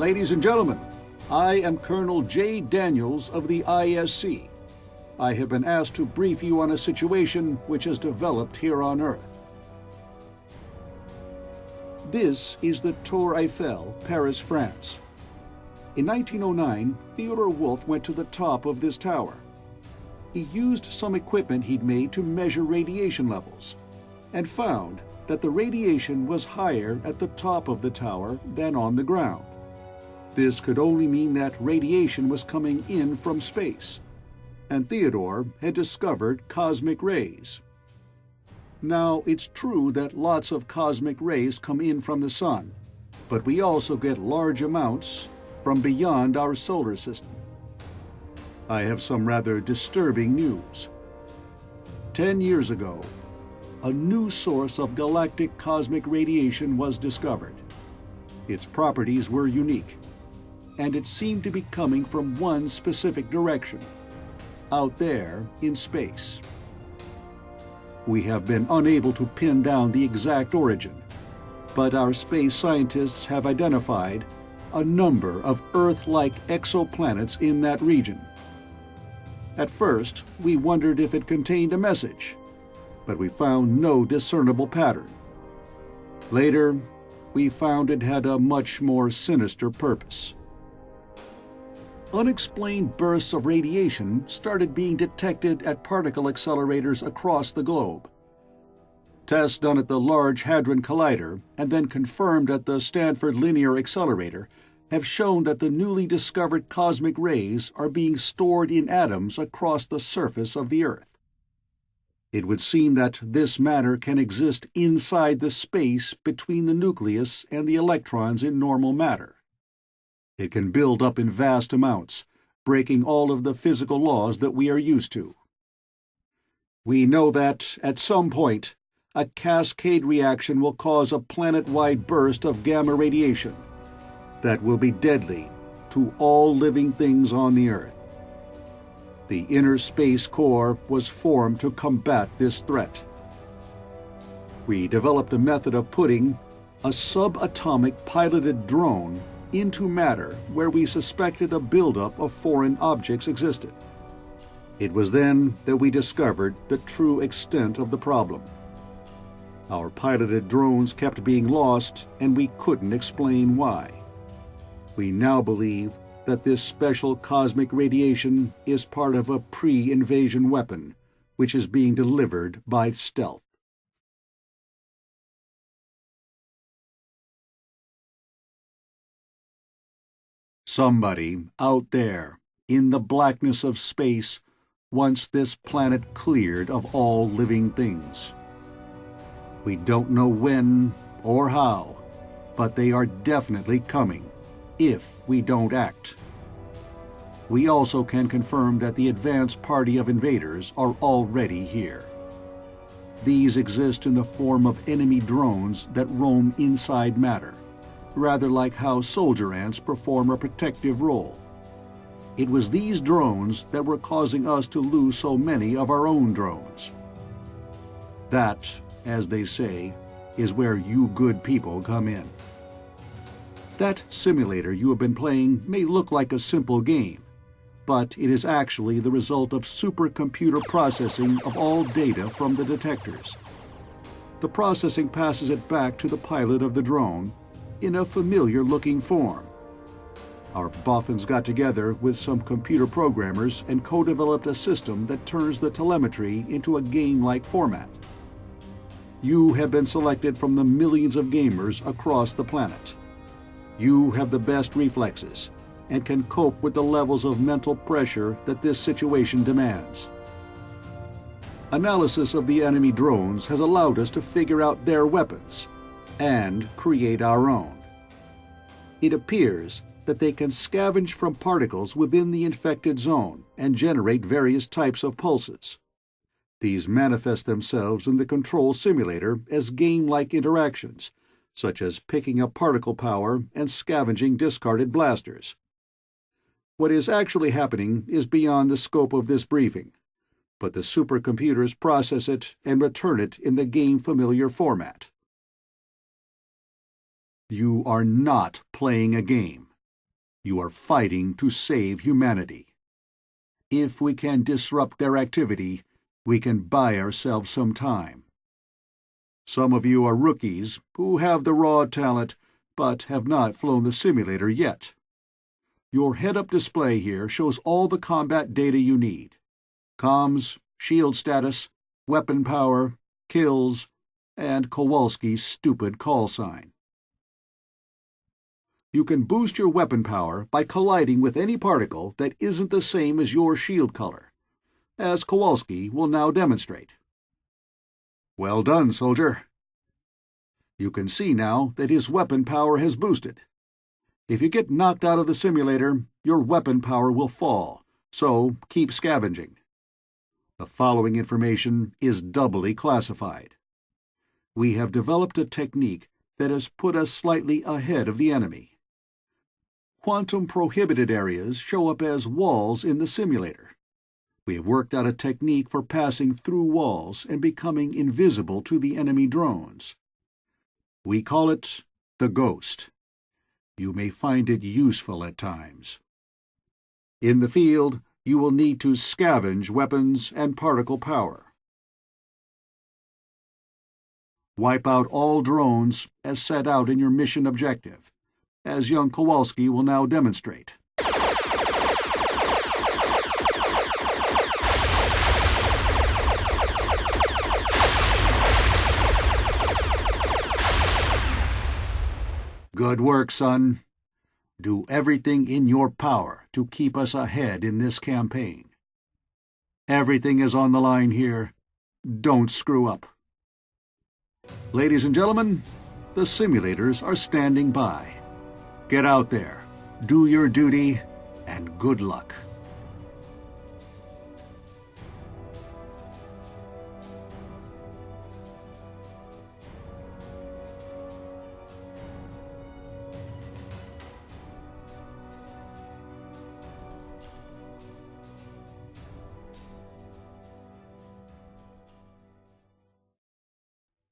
Ladies and gentlemen, I am Colonel J. Daniels of the ISC. I have been asked to brief you on a situation which has developed here on Earth. This is the Tour Eiffel, Paris, France. In 1909, Theodore Wolff went to the top of this tower. He used some equipment he'd made to measure radiation levels, and found that the radiation was higher at the top of the tower than on the ground. This could only mean that radiation was coming in from space, and Theodore had discovered cosmic rays. Now, it's true that lots of cosmic rays come in from the sun, but we also get large amounts from beyond our solar system. I have some rather disturbing news. 10 years ago, a new source of galactic cosmic radiation was discovered. Its properties were unique, and it seemed to be coming from one specific direction, out there in space. We have been unable to pin down the exact origin, but our space scientists have identified a number of Earth-like exoplanets in that region. At first, we wondered if it contained a message, but we found no discernible pattern. Later, we found it had a much more sinister purpose. Unexplained bursts of radiation started being detected at particle accelerators across the globe. Tests done at the Large Hadron Collider and then confirmed at the Stanford Linear Accelerator have shown that the newly discovered cosmic rays are being stored in atoms across the surface of the Earth. It would seem that this matter can exist inside the space between the nucleus and the electrons in normal matter. It can build up in vast amounts, breaking all of the physical laws that we are used to. We know that, at some point, a cascade reaction will cause a planet-wide burst of gamma radiation that will be deadly to all living things on the Earth. The Inner Space Core was formed to combat this threat. We developed a method of putting a subatomic piloted drone into matter where we suspected a buildup of foreign objects existed. It was then that we discovered the true extent of the problem. Our piloted drones kept being lost, and we couldn't explain why. We now believe that this special cosmic radiation is part of a pre-invasion weapon, which is being delivered by stealth. Somebody out there, in the blackness of space, wants this planet cleared of all living things. We don't know when or how, but they are definitely coming, if we don't act. We also can confirm that the advanced party of invaders are already here. These exist in the form of enemy drones that roam inside matter, rather like how soldier ants perform a protective role. It was these drones that were causing us to lose so many of our own drones. That, as they say, is where you good people come in. That simulator you have been playing may look like a simple game, but it is actually the result of supercomputer processing of all data from the detectors. The processing passes it back to the pilot of the drone in a familiar-looking form. Our boffins got together with some computer programmers and co-developed a system that turns the telemetry into a game-like format. You have been selected from the millions of gamers across the planet. You have the best reflexes and can cope with the levels of mental pressure that this situation demands. Analysis of the enemy drones has allowed us to figure out their weapons and create our own. It appears that they can scavenge from particles within the infected zone and generate various types of pulses. These manifest themselves in the control simulator as game-like interactions, such as picking up particle power and scavenging discarded blasters. What is actually happening is beyond the scope of this briefing, but the supercomputers process it and return it in the game-familiar format. You are not playing a game. You are fighting to save humanity. If we can disrupt their activity, we can buy ourselves some time. Some of you are rookies who have the raw talent but have not flown the simulator yet. Your head-up display here shows all the combat data you need: comms, shield status, weapon power, kills, and Kowalski's stupid call sign. You can boost your weapon power by colliding with any particle that isn't the same as your shield color, as Kowalski will now demonstrate. Well done, soldier. You can see now that his weapon power has boosted. If you get knocked out of the simulator, your weapon power will fall, so keep scavenging. The following information is doubly classified. We have developed a technique that has put us slightly ahead of the enemy. Quantum-prohibited areas show up as walls in the simulator. We have worked out a technique for passing through walls and becoming invisible to the enemy drones. We call it the Ghost. You may find it useful at times. In the field, you will need to scavenge weapons and particle power. Wipe out all drones as set out in your mission objective, as young Kowalski will now demonstrate. Good work, son. Do everything in your power to keep us ahead in this campaign. Everything is on the line here. Don't screw up. Ladies and gentlemen, the simulators are standing by. Get out there, do your duty, and good luck.